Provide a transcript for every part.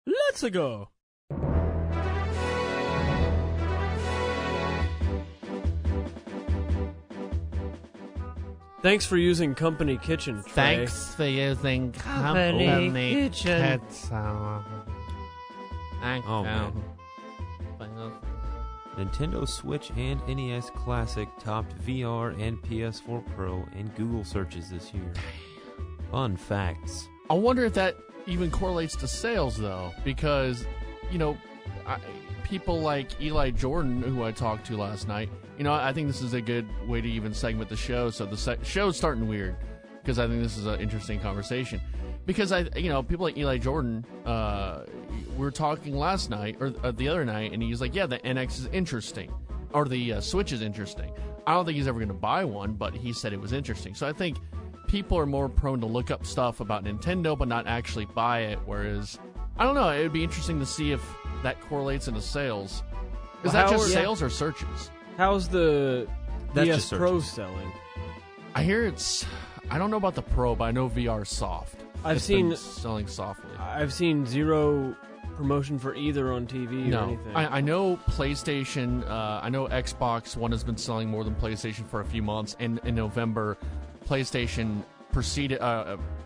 Let's go. Thanks for using Company Kitchen, Trey. Thanks for using Company Kitchen. Oh, man. Nintendo Switch and NES Classic topped VR and PS4 Pro in Google searches this year. Fun facts. I wonder if that even correlates to sales, though, because, people like Eli Jordan, who I talked to last night, I think this is a good way to even segment the show. So the show's starting weird because I think this is an interesting conversation. Because, people like Eli Jordan, we were talking last night, or the other night, and he's like, yeah, the NX is interesting, or the Switch is interesting. I don't think he's ever going to buy one, but he said it was interesting. So I think people are more prone to look up stuff about Nintendo, but not actually buy it, whereas, I don't know, it would be interesting to see if that correlates into sales. Is that just sales or searches? How's the That's PS Pro selling? I hear I don't know about the Pro, but I know VR is soft. It's been selling softly. I've seen zero promotion for either on TV or anything. I know PlayStation, I know Xbox One has been selling more than PlayStation for a few months, and in November, PlayStation proceeded,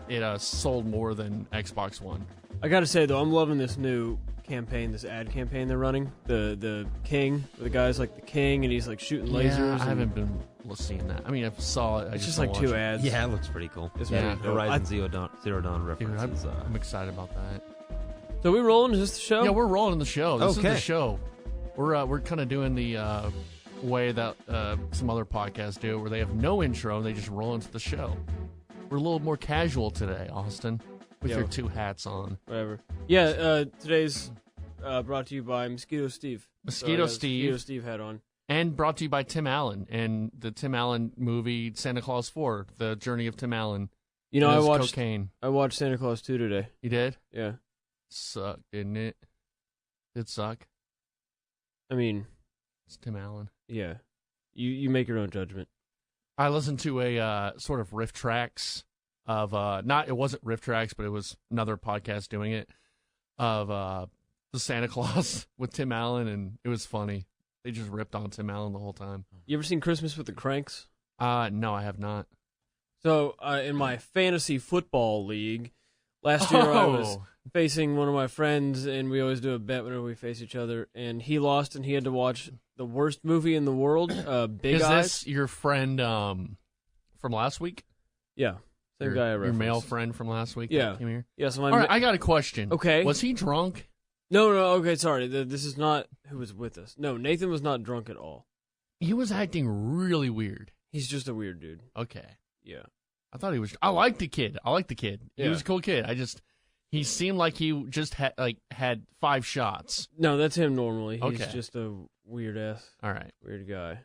it sold more than Xbox One. I gotta say, though, I'm loving this new campaign, this ad campaign they're running. The King, the guy's like the King, and he's like shooting lasers. I haven't been seeing that. I mean, I saw it. It's just like two ads. Yeah, it looks pretty cool. It's really pretty cool. Horizon Zero Dawn references. Dude, I'm excited about that. So we rolling? Is this the show? Yeah, we're rolling the show. This is Okay. the show. We're kind of doing the way that some other podcasts do, where they have no intro and they just roll into the show. We're a little more casual today, Austin, with your two hats on. Whatever. Yeah, today's brought to you by Mosquito Steve. Mosquito Steve hat on. And brought to you by Tim Allen and the Tim Allen movie Santa Claus 4, The Journey of Tim Allen. I watched cocaine. I watched Santa Claus 2 today. You did? Yeah. Sucked, didn't it? Did suck? I mean, It's Tim Allen. yeah. You make your own judgment. I listened to a sort of riff tracks of it wasn't riff tracks, but it was another podcast doing it of the Santa Claus with Tim Allen, and it was funny. They just ripped on Tim Allen the whole time. You ever seen Christmas with the Cranks? No, I have not. So in my fantasy football league last year, I was facing one of my friends, and we always do a bet whenever we face each other. And he lost, and he had to watch the worst movie in the world, Big Eyes. Is this your friend from last week? Yeah, same guy I Your referenced. male friend from last week? Yeah. That came here? Yeah. So All right, I got a question. Okay. Was he drunk? No. Okay, sorry. This is not who was with us. No, Nathan was not drunk at all. He was acting really weird. He's just a weird dude. Okay. Yeah. I thought he was. I liked the kid. He Yeah. was a cool kid. He seemed like he just had 5 shots. No, that's him normally. He's Okay. just a weird All right. guy.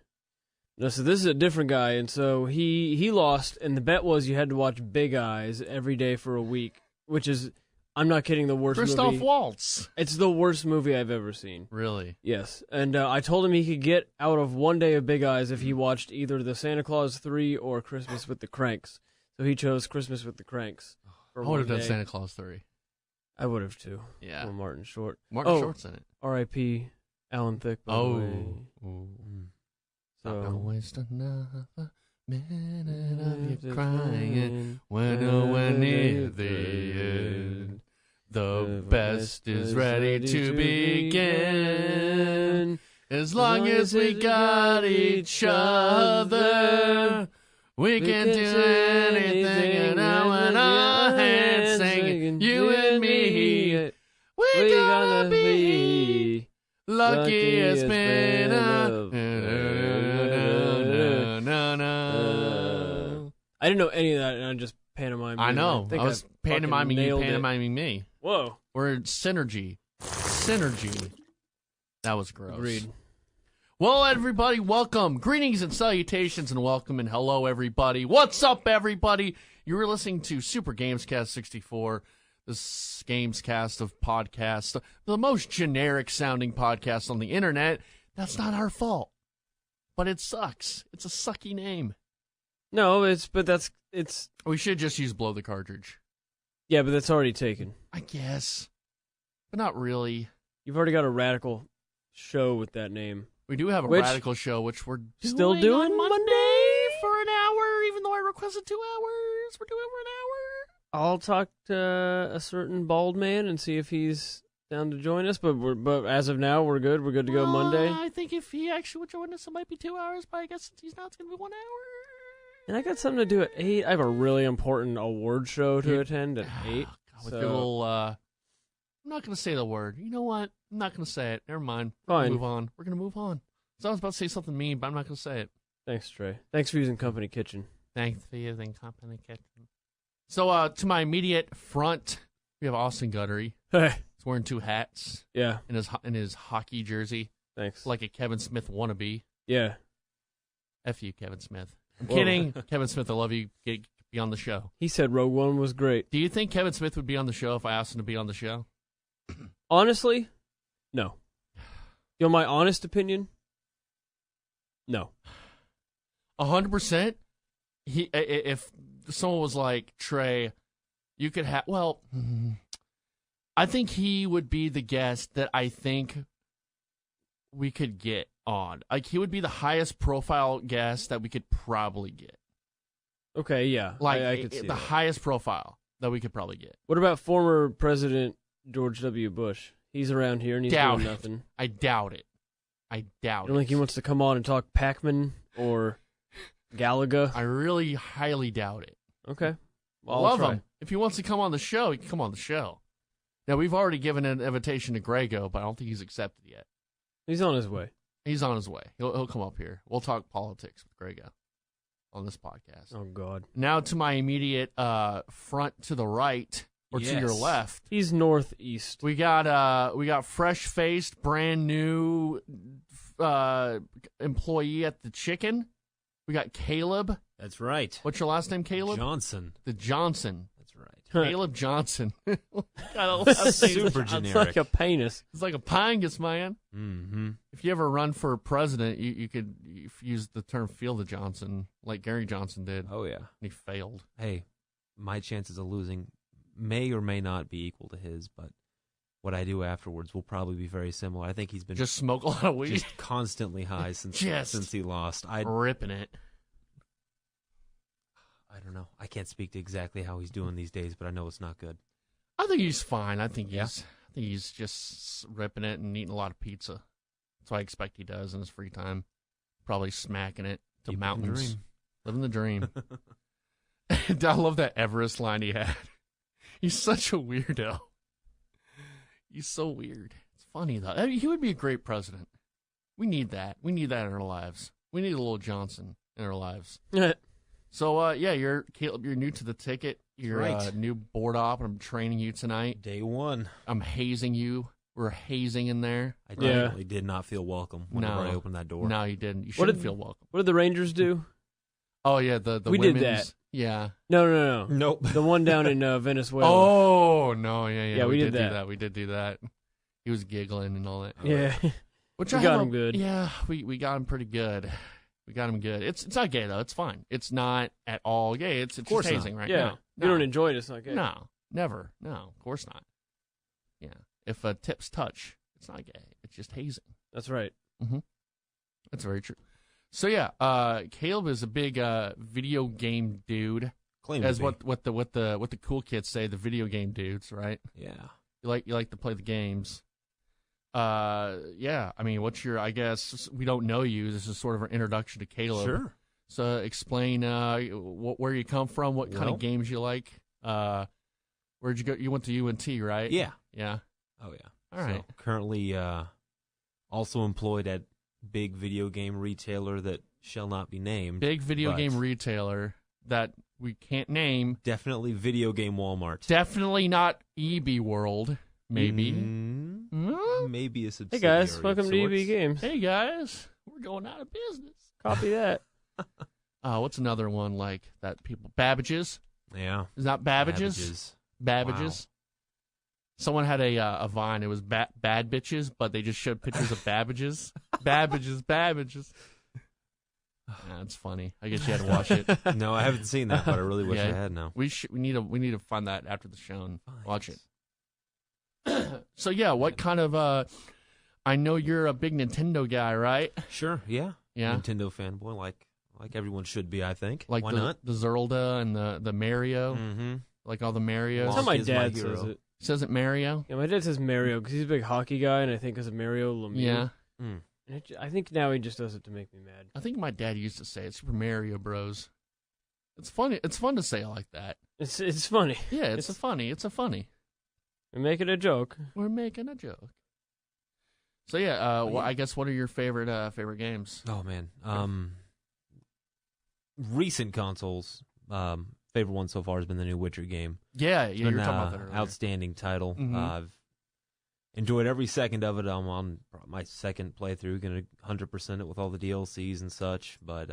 No, so this is a different guy, and so he lost, and the bet was you had to watch Big Eyes every day for a week, which is, I'm not kidding, the worst Christoph movie. Waltz. It's the worst movie I've ever seen. Really? Yes, and I told him he could get out of one day of Big Eyes if he watched either the Santa Claus 3 or Christmas with the Cranks. So he chose Christmas with the Cranks. I would have done Santa Claus 3. I would have too. Yeah. Or Martin Short. Martin Short's in it. R.I.P. Alan Thicke. By the way. Not gonna So waste another minute of you crying. We're nowhere near the end. The best is ready to begin. As long as we got each other, we can do anything. And now in our hands singing, you and me, we're gonna be lucky as been I didn't know any of that, and I just pantomimed. I know. I was pantomiming you, nailed it. pantomiming me. Whoa. We're synergy. That was gross. Agreed. Well, everybody, welcome. Greetings and salutations and welcome and hello, everybody. What's up, everybody? You were listening to Super GamesCast 64, this GamesCast of podcasts, the most generic-sounding podcast on the internet. That's not our fault. But it sucks. It's a sucky name. No, it's. We should just use Blow the Cartridge. Yeah, but that's already taken. I guess. but not really. You've already got a radical show with that name. We do have a radical show, which we're still doing on Monday for an hour, even though I requested 2 hours. We're doing it for an hour. I'll talk to a certain bald man and see if he's down to join us. But as of now, we're good. We're good to go Monday. I think if he actually would join us, it might be 2 hours. But I guess since he's not, it's gonna be 1 hour. And I got something to do at 8. I have a really important award show to attend at 8. With your little, I'm not going to say the word. You know what? I'm not going to say it. Never mind. Fine. Move on. We're going to move on. So I was about to say something mean, but I'm not going to say it. Thanks, Trey. Thanks for using Company Kitchen. Thanks for using Company Kitchen. So to my immediate front, we have Austin Guttery. Hey. He's wearing 2 hats. Yeah. In his hockey jersey. Thanks. Like a Kevin Smith wannabe. Yeah. F you, Kevin Smith. I'm kidding. Kevin Smith, I love you. Be on the show. He said Rogue One was great. Do you think Kevin Smith would be on the show if I asked him to be on the show? Honestly, no. You know my honest opinion? No. 100%? If someone was like, Trey, you could have... Well, I think he would be the guest that I think we could get on. Like, he would be the highest profile guest that we could probably get. Okay, yeah. Like, I could see the that. highest profile that we could probably get. What about former President George W. Bush? He's around here and he's doing nothing. I doubt it. I doubt I don't think he wants to come on and talk Pac-Man or Galaga. I really highly doubt it. Okay. Well, Love him. If he wants to come on the show, he can come on the show. Now, we've already given an invitation to Grego, but I don't think he's accepted yet. He's on his way. He's on his way. He'll come up here. We'll talk politics with Grego on this podcast. Oh, God. Now to my immediate front to the right, or to your left. He's northeast. We got fresh-faced, brand new employee at the Chicken. We got Caleb. That's right. What's your last name, Caleb? Johnson. The Johnson. That's right. Caleb Johnson. Super generic. It's like a penis. It's like a pingus, man. Mm-hmm. If you ever run for president, you could use the term "feel the Johnson," like Gary Johnson did. Oh, yeah. And he failed. Hey, my chances of losing may or may not be equal to his, but what I do afterwards will probably be very similar. I think he's been just smoke a lot of weed, just constantly high since he lost. Ripping it. I don't know. I can't speak to exactly how he's doing these days, but I know it's not good. I think he's fine. I think he's just ripping it and eating a lot of pizza. That's what I expect he does in his free time. Probably smacking it to Keep mountains. Living the dream. I love that Everest line he had. He's such a weirdo. He's so weird. It's funny, though. I mean, he would be a great president. We need that. We need that in our lives. We need a little Johnson in our lives. So, you're Caleb. You're new to the ticket. You're a new board op, and I'm training you tonight. Day one. I'm hazing you. We're hazing in there. I definitely did not feel welcome whenever I opened that door. No, you didn't. You shouldn't feel welcome. What did the Rangers do? Oh, yeah, the we women's, did that. Yeah. No. Nope. The one down in Venezuela. Oh, no, yeah. Yeah, we did do that. that. We did do that. He was giggling and all that. Yeah. Which we got him good. Yeah, we got him pretty good. We got him good. It's not gay, though. It's fine. It's not at all gay. It's just hazing right now. You don't enjoy it, it's not gay. No, never. No, of course not. Yeah. If tips touch, it's not gay. It's just hazing. That's right. Mm-hmm. That's very true. So, yeah, Caleb is a big video game dude. As what the cool kids say, the video game dudes, right? Yeah. You like to play the games. Yeah. I mean, I guess we don't know you. This is sort of an introduction to Caleb. Sure. So explain where you come from, what kind of games you like. Where'd you go? You went to UNT, right? Yeah. Yeah. Oh, yeah. All right. So currently also employed at big video game retailer that shall not be named. Big video game retailer that we can't name. Definitely video game Walmart. Definitely not EB World, maybe. Maybe a subsidiary. Hey, guys. Welcome to EB Games. Hey, guys. We're going out of business. Copy that. What's another one like that people... Babbage's? Yeah. Is that Babbage's? Babbage's. Wow. Someone had a Vine. It was bad bitches, but they just showed pictures of Babbage's. Babbage's. That's funny. I guess you had to watch it. No, I haven't seen that, but I really wish I had now. We need to find that after the show and watch it. So yeah, what kind of? I know you're a big Nintendo guy, right? Sure, yeah. Yeah. Nintendo fanboy, like everyone should be, I think. Like Why the, not? the Zelda and the Mario, Mm-hmm. like all the Marios. That's how my is my dad hero. says it. Says it Mario. Yeah, my dad says Mario because he's a big hockey guy, and I think it's Mario Lemieux. Yeah. Mm. And I think now he just does it to make me mad. I think my dad used to say it, Super Mario Bros. It's funny. It's fun to say it like that. It's funny. Yeah, it's a funny. We make it a joke. We're making a joke. So yeah, well, I guess what are your favorite games? Oh man, recent consoles. Favorite one so far has been the new Witcher game. Yeah, It's you were been, talking about that earlier. outstanding title. Mhm. I've enjoyed every second of it. I'm on my second playthrough, gonna 100% it with all the DLCs and such. But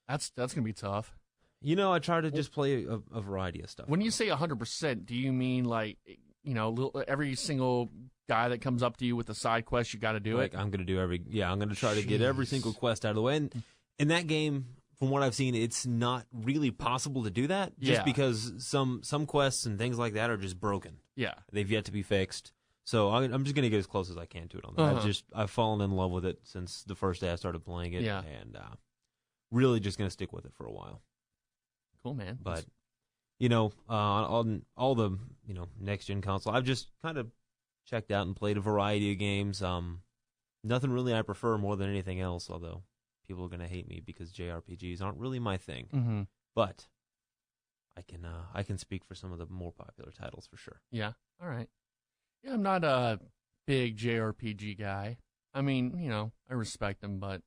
That's gonna be tough. I try to just play a variety of stuff. When you say 100%, do you mean like every single guy that comes up to you with a side quest, you got to do like, it? I'm gonna do I'm gonna try to get every Jeez. single quest out of the way. And in that game, from what I've seen, it's not really possible to do that. Just Yeah. because some quests and things like that are just broken. Yeah. They've yet to be fixed. So I'm just gonna get as close as I can to it on that. Uh-huh. I've fallen in love with it since the first day I started playing it. Yeah. And really just gonna stick with it for a while. Cool, man. But on all the next gen console, I've just kind of checked out and played a variety of games. Nothing really I prefer more than anything else. Although people are gonna hate me because JRPGs aren't really my thing. Mm-hmm. But I can speak for some of the more popular titles for sure. Yeah. All right. Yeah, I'm not a big JRPG guy. I mean, I respect them, but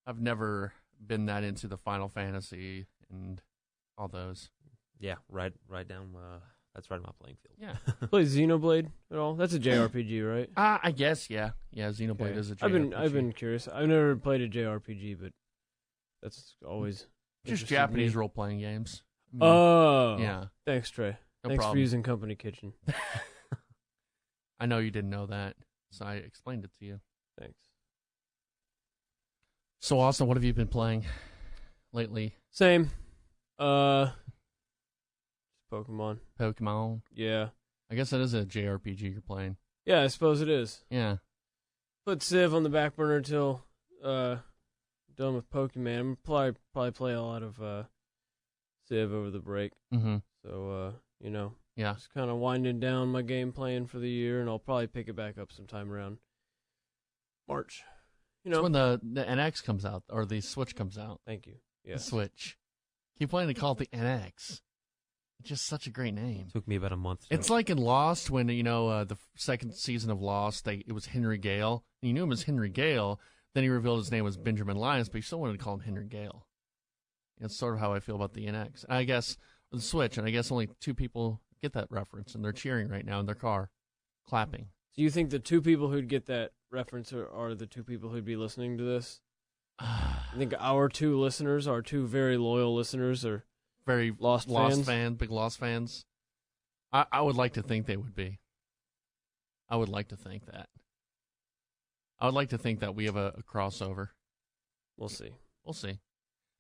I've never been that into the Final Fantasy and all those. Yeah, right down. That's right in my playing field. Yeah. Play Xenoblade at all? That's a JRPG, right? I guess, yeah. Yeah, Xenoblade Okay. is a JRPG. I've been curious. I've never played a JRPG, but that's always just interested Japanese me. role-playing games. Oh, Yeah. Thanks, Trey. No Thanks for problem. using Company Kitchen. I know you didn't know that, so I explained it to you. Thanks. So, Austin, what have you been playing lately? Same. Pokemon. Pokemon? Yeah. I guess that is a JRPG you're playing. Yeah, I suppose it is. Yeah. Put Civ on the back burner until done with Pokemon. I'm probably play a lot of Civ over the break. Mm-hmm. So Yeah. just kind of winding down my game playing for the year, and I'll probably pick it back up sometime around March. It's when the NX comes out, or the Switch comes out. Thank you. The Yes. Switch. Keep wanting to call it the NX. It's just such a great name. Took me about a month. It's like in Lost when, the second season of Lost, it was Henry Gale. And you knew him as Henry Gale. Then he revealed his name was Benjamin Lyons, but you still wanted to call him Henry Gale. It's sort of how I feel about the NX. And I guess the Switch, and I guess only 2 people get that reference, and they're cheering right now in their car, clapping. Do you think the 2 people who'd get that reference are the 2 people who'd be listening to this? I think our 2 listeners, our 2 very loyal listeners, are Very Lost fans? Big Lost fans. I would like to think they would be. I would like to think that. I would like to think that we have a crossover. We'll see. We'll see.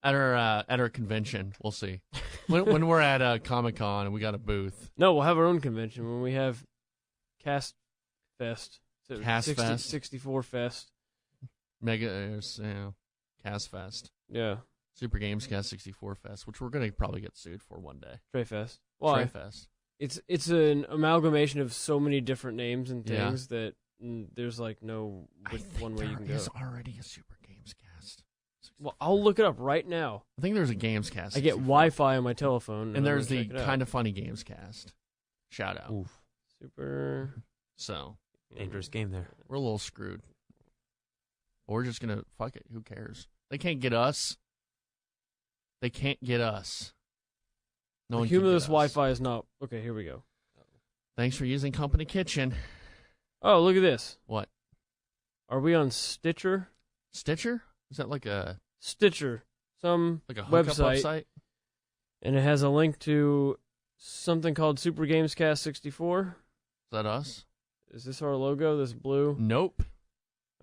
At our convention, we'll see. When we're at Comic-Con and we got a booth. No, we'll have our own convention when we have Cast Fest. Cast Fest? 64 Fest. Mega, Cast Fest. Yeah. Super GamesCast 64 Fest, which we're going to probably get sued for one day. Trey Fest. Why? Trey Fest. It's an amalgamation of so many different names and Yeah. things that there's like no one way you can go. There is already a Super GamesCast. Well, I'll look it up right now. I think there's a GamesCast. I get 64. Wi-Fi on my telephone. And there's the Kind of Funny GamesCast. Shout out. Oof. Super So, Dangerous game there. we're a little screwed. But we're just going to, fuck it, who cares? They can't get us. They can't get us. No one can Cumulus get us. Wi-Fi is not okay. Here we go. Thanks for using Company Kitchen. Oh, look at this. What? Are we on Stitcher? Stitcher? Is that like a Stitcher, some hookup website? and it has a link to something called Super GamesCast 64. Is that us? Is this our logo? This blue? Nope.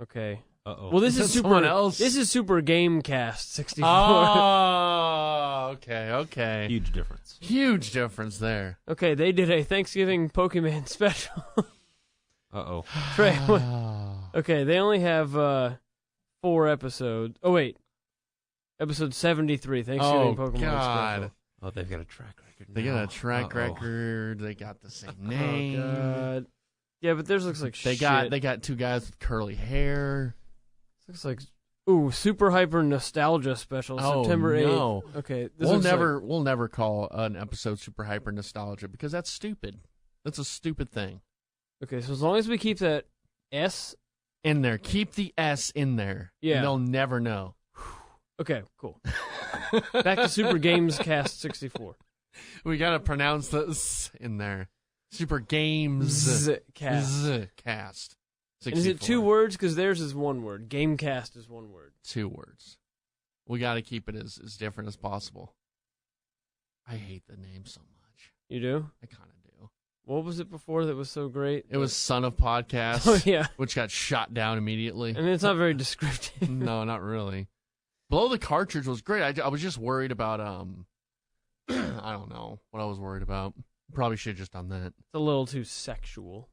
Okay. Uh-oh. Well, this Is is that Super. someone else? This is Super GameCast 64. Oh, okay. Huge difference. Huge difference there. Okay, they did a Thanksgiving Pokemon special. Uh-oh. Trey, what? Okay, they only have 4 episodes. Oh, wait. Episode 73, Thanksgiving Pokemon God. Special. Oh, they've got a track record now. They got a track record. They got the same name. Oh, God. Yeah, but theirs looks like They shit. got 2 guys with curly hair. Looks like... Ooh, Super Hyper Nostalgia Special, September 8th. No. Okay, We'll never call an episode Super Hyper Nostalgia because that's stupid. That's a stupid thing. Okay, so as long as we keep that S in there, keep the S in there. Yeah. And they'll never know. Okay, cool. Back to Super GamesCast 64. We gotta pronounce the S in there. Super Games Cast. And is it 2 words? Because theirs is 1 word. GameCast is 1 word. 2 words. We got to keep it as different as possible. I hate the name so much. You do? I kind of do. What was it before that was so great? It was Son of Podcast. Oh, yeah. Which got shot down immediately. I mean, it's not very descriptive. No, not really. Blow the Cartridge was great. I was just worried about, I don't know what I was worried about. Probably should have just done that. It's a little too sexual.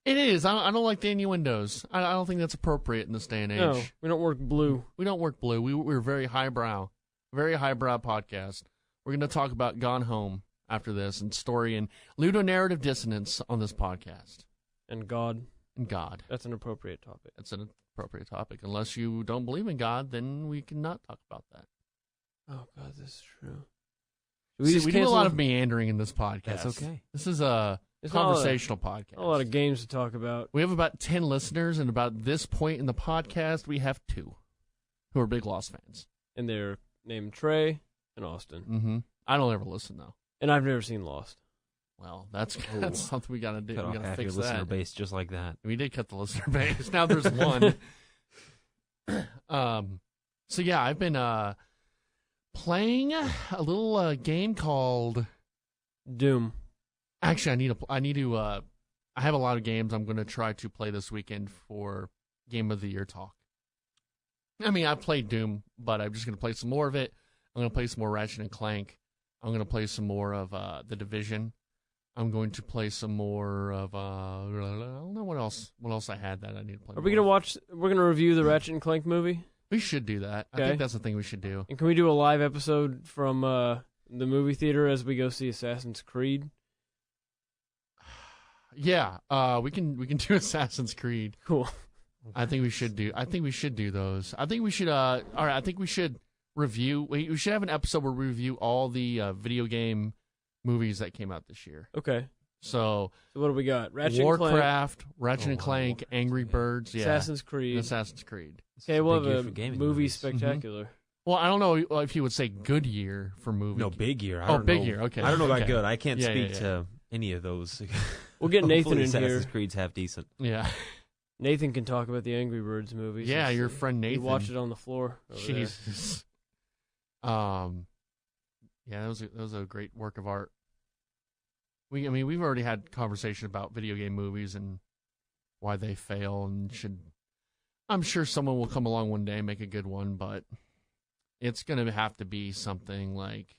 It is. I don't like the innuendos. I don't think that's appropriate in this day and age. No, we don't work blue. We don't work blue. We're very highbrow podcast. We're going to talk about Gone Home after this and story and ludonarrative dissonance on this podcast. And God. And God. That's an appropriate topic. That's an appropriate topic. Unless you don't believe in God, then we cannot talk about that. Oh, God, this is true. We do a lot of meandering in this podcast. That's okay. This is a conversational podcast. A lot of games to talk about. We have about 10 listeners, and about this point in the podcast, we have 2 who are big Lost fans. And they're named Trey and Austin. Mm-hmm. I don't ever listen, though. And I've never seen Lost. Well, that's something we got to do. Cut We off got to half fix your that. listener base just like that. We did cut the listener base. Now there's 1. So, yeah, I've been playing a little game called Doom. Actually, I have a lot of games I'm going to try to play this weekend for Game of the Year talk. I mean, I played Doom, but I'm just going to play some more of it. I'm going to play some more Ratchet and Clank. I'm going to play some more of The Division. I'm going to play some more of I don't know what else I had that I need to play. Are we going to watch? We're going to review the Ratchet and Clank movie. We should do that. Okay. I think that's the thing we should do. And can we do a live episode from the movie theater as we go see Assassin's Creed? Yeah, we can do Assassin's Creed. Cool. I think we should do those. I think we should all right, I think we should review. We should have an episode where we review all the video game movies that came out this year. Okay. So what do we got? Warcraft, Ratchet and Clank, Angry Birds, Assassin's Creed. Assassin's Creed. Okay, we'll have a movie spectacular. Mm-hmm. Well, I don't know if you would say good year for movie. No, big year. Big year. Okay. I don't know about okay. good. I can't speak to any of those. We'll get Nathan in Assassin's here. Assassin's Creed's half decent. Yeah. Nathan can talk about the Angry Birds movies. Yeah, your friend Nathan. He watched it on the floor. Jesus. Yeah, that was a great work of art. We've already had conversation about video game movies and why they fail and should. I'm sure someone will come along one day and make a good one, but it's going to have to be something like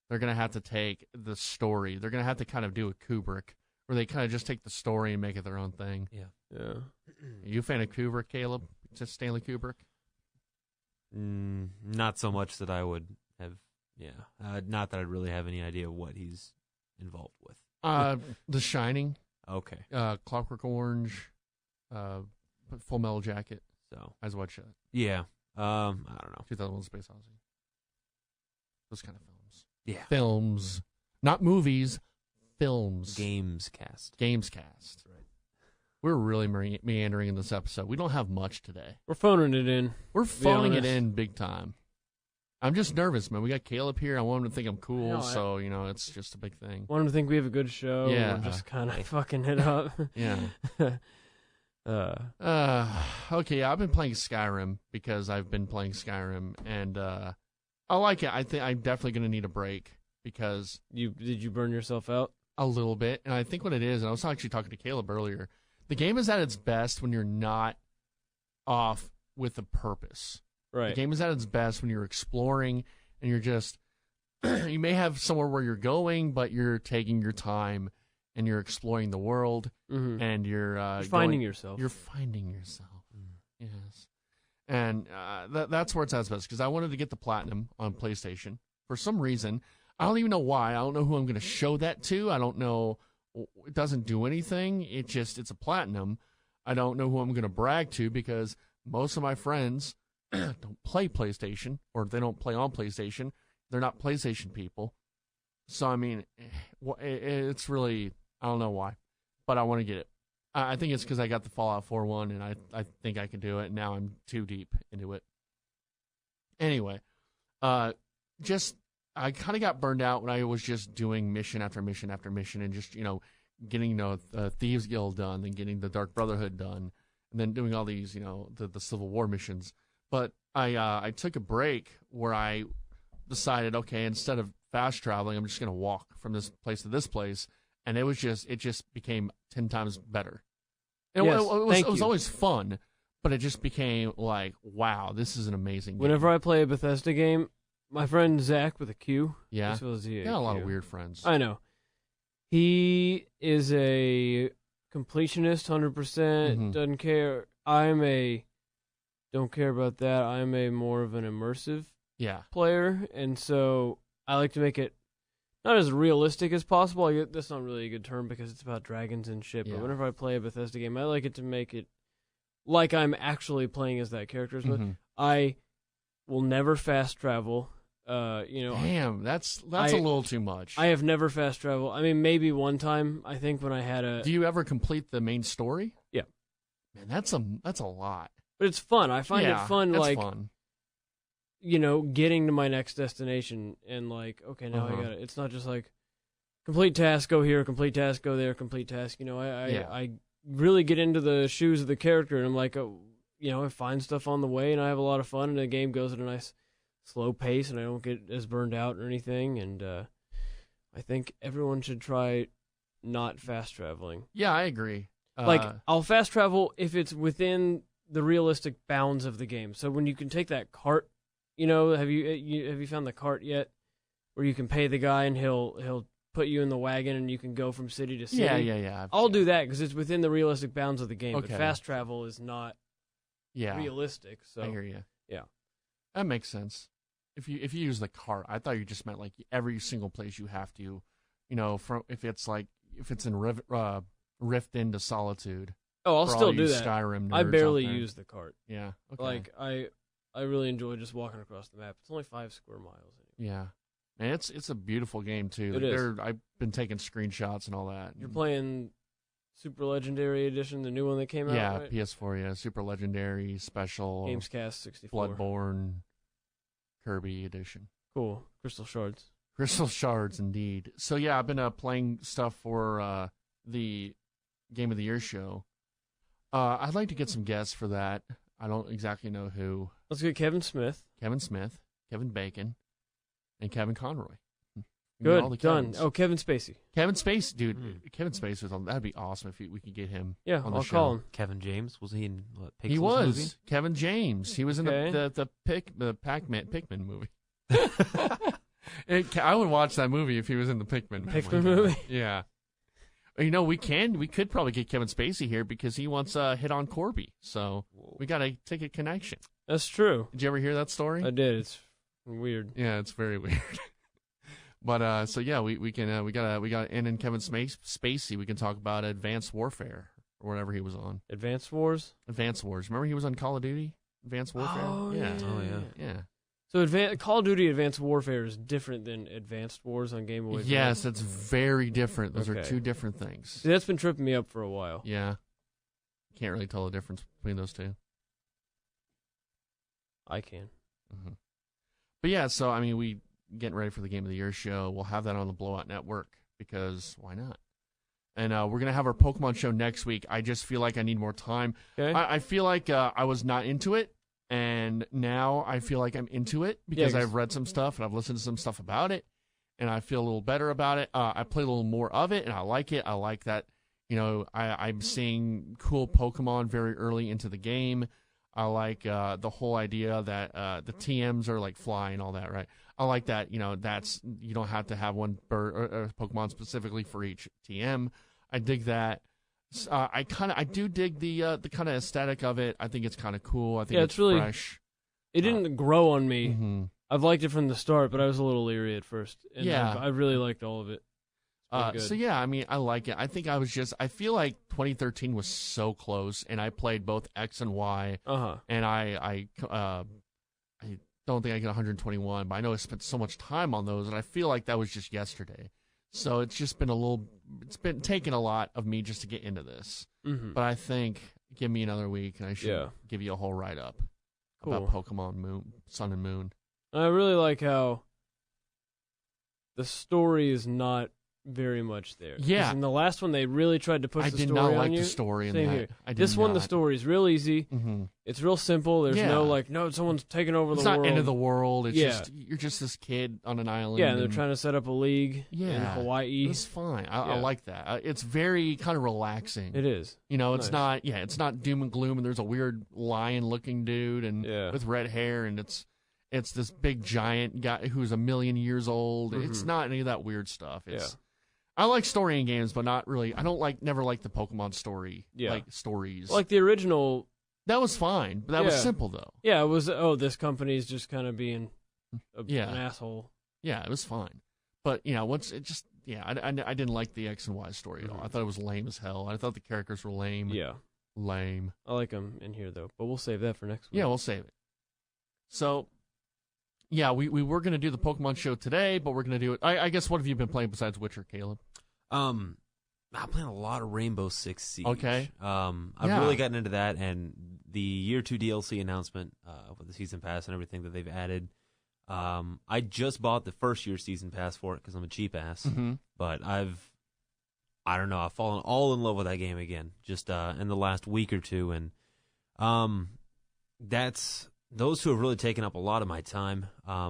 they're going to have to take the story. They're going to have to kind of do a Kubrick, where they kind of just take the story and make it their own thing. Yeah. Are you a fan of Kubrick, Caleb? Just Stanley Kubrick? Not so much that I would have. Yeah, not that I really have any idea what he's involved with. The Shining. Okay. Clockwork Orange. Full Metal Jacket. So I watched that. Yeah. I don't know. 2001: Space Odyssey. Those kind of films. Yeah. Films, not movies. Films. GamesCast. GamesCast. That's right. We're really meandering in this episode. We don't have much today. We're phoning it in. We're phoning it in big time. I'm just nervous, man. We got Caleb here. I want him to think I'm cool, so it's just a big thing. Want him to think we have a good show. Yeah. We're just kind of fucking it up. Yeah. Okay, I've been playing Skyrim because I've been playing Skyrim, and I like it. I think I'm definitely going to need a break because did you burn yourself out? A little bit, and I think what it is, and I was actually talking to Caleb earlier, the game is at its best when you're not off with a purpose. Right. The game is at its best when you're exploring and you're just, you may have somewhere where you're going, but you're taking your time and you're exploring the world, and you're finding yourself. You're finding yourself. Yes. And that's where it's at best, because I wanted to get the platinum on PlayStation. For some reason, I don't even know why. I don't know who I'm going to show that to. I don't know. It doesn't do anything. It's a platinum. I don't know who I'm going to brag to, because most of my friends don't play PlayStation, or they don't play on PlayStation. They're not PlayStation people. So, I mean, it's really, I don't know why, but I want to get it. I think it's because I got the Fallout 4 one, and I think I can do it. Now I'm too deep into it. Anyway, I kind of got burned out when I was just doing mission after mission after mission, and just, getting the Thieves Guild done, then getting the Dark Brotherhood done, and then doing all these, the Civil War missions. But I took a break where I decided, okay, instead of fast traveling, I'm just going to walk from this place to this place. And it just became 10 times better. It was always fun, but it just became like, wow, this is an amazing game. Whenever I play a Bethesda game, my friend Zach with a Q. Yeah. He got a lot of weird friends. I know. He is a completionist, 100%, doesn't care. Don't care about that. I'm a more of an immersive player, and so I like to make it not as realistic as possible. That's not really a good term because it's about dragons and shit, but whenever I play a Bethesda game, I like it to make it like I'm actually playing as that character. I will never fast travel. Damn, that's a little too much. I have never fast traveled. I mean, maybe one time, I think, when I had a... Do you ever complete the main story? Yeah. Man, that's a lot. But it's fun. I find it fun, fun. Getting to my next destination and okay, now I got it. It's not just complete task, go here, complete task, go there, complete task. I really get into the shoes of the character, and I'm I find stuff on the way, and I have a lot of fun, and the game goes at a nice slow pace, and I don't get as burned out or anything. And I think everyone should try not fast traveling. Yeah, I agree. I'll fast travel if it's within the realistic bounds of the game. So when you can take that cart. Have you found the cart yet, where you can pay the guy and he'll put you in the wagon and you can go from city to city? Yeah. I'll do that because it's within the realistic bounds of the game. Okay. But fast travel is not realistic. So I hear you. Yeah, that makes sense. If you use the cart, I thought you just meant every single place you have to, if it's in Rift into Solitude. Oh, I'll still do that. Skyrim nerds I barely use the cart. Yeah. Okay. I really enjoy just walking across the map. It's only 5 square miles. Yeah. And it's a beautiful game, too. It is. I've been taking screenshots and all that. You're playing Super Legendary Edition, the new one that came out, right? PS4, Super Legendary, Special. GamesCast 64. Bloodborne, Kirby Edition. Cool. Crystal Shards. Crystal Shards, indeed. So, yeah, I've been playing stuff for the Game of the Year show. I'd like to get some guests for that. I don't exactly know who. Let's get Kevin Smith, Kevin Bacon, and Kevin Conroy. Good, done. Oh, Kevin Spacey. Kevin Spacey, dude. Kevin Spacey was on. That'd be awesome if we could get him. Yeah, on the I'll show. call him. Kevin James, was he in Pixels He was movie? Kevin James. He was in the Pikmin movie. I would watch that movie if he was in the Pikmin movie. Yeah. We could probably get Kevin Spacey here because he wants hit on Corby. So we got a ticket connection. That's true. Did you ever hear that story? I did. It's weird. Yeah, it's very weird. But so yeah, we got in Kevin Spacey. We can talk about Advanced Warfare or whatever he was on. Advanced Wars. Remember he was on Call of Duty Advanced Warfare? Oh yeah. So Call of Duty Advanced Warfare is different than Advanced Wars on Game Boy. Yes, it's very different. Those are two different things. See, that's been tripping me up for a while. Yeah. Can't really tell the difference between those two. I can. Mm-hmm. But yeah, so I mean, we getting ready for the Game of the Year show. We'll have that on the Blowout Network because why not? And we're going to have our Pokemon show next week. I just feel like I need more time. Okay. I feel like I was not into it. And now I feel like I'm into it because I've read some stuff and I've listened to some stuff about it, and I feel a little better about it. I play a little more of it, and I like it. I like that, I'm seeing cool Pokemon very early into the game. I like the whole idea that the TMs are like flying, all that, right? I like that. That's you don't have to have one bird or Pokemon specifically for each TM. I dig that. I do dig the kind of aesthetic of it. I think it's kind of cool. I think it's really fresh. It didn't grow on me. Mm-hmm. I've liked it from the start, but I was a little leery at first. And I really liked all of it. So yeah, I mean, I like it. I think I feel like 2013 was so close, and I played both X and Y. And I don't think I get 121, but I know I spent so much time on those, and I feel like that was just yesterday. So it's just been it's been taking a lot of me just to get into this. Mm-hmm. But I think give me another week, and I should give you a whole write-up about Pokemon Sun and Moon. I really like how the story is not very much there. Yeah. In the last one, they really tried to push the story on you. I did not like the story in that. Here. This one, the story is real easy. Mm-hmm. It's real simple. There's no someone's taking over the world. It's not end of the world. It's just, you're just this kid on an island. Yeah, and they're trying to set up a league in Hawaii. It's fine. I like that. It's very kind of relaxing. It is. It's not doom and gloom, and there's a weird lion-looking dude and with red hair, and it's this big giant guy who's 1 million years old. Mm-hmm. It's not any of that weird stuff. I like story in games, but not really. I don't never like the Pokemon story, stories. Like the original. That was fine, but that was simple, though. Yeah, it was, this company's just kind of being an asshole. Yeah, it was fine. But, I didn't like the X and Y story at all. I thought it was lame as hell. I thought the characters were lame. Yeah. Lame. I like them in here, though, but we'll save that for next week. Yeah, we'll save it. So, yeah, we were going to do the Pokemon show today, but we're going to do it. I guess, what have you been playing besides Witcher, Caleb? I'm playing a lot of Rainbow Six Siege. Okay. I've really gotten into that, and the Year 2 DLC announcement with the Season Pass and everything that they've added. I just bought the first year Season Pass for it because I'm a cheap ass. Mm-hmm. But I've fallen all in love with that game again just in the last week or two. And that's those two have really taken up a lot of my time. I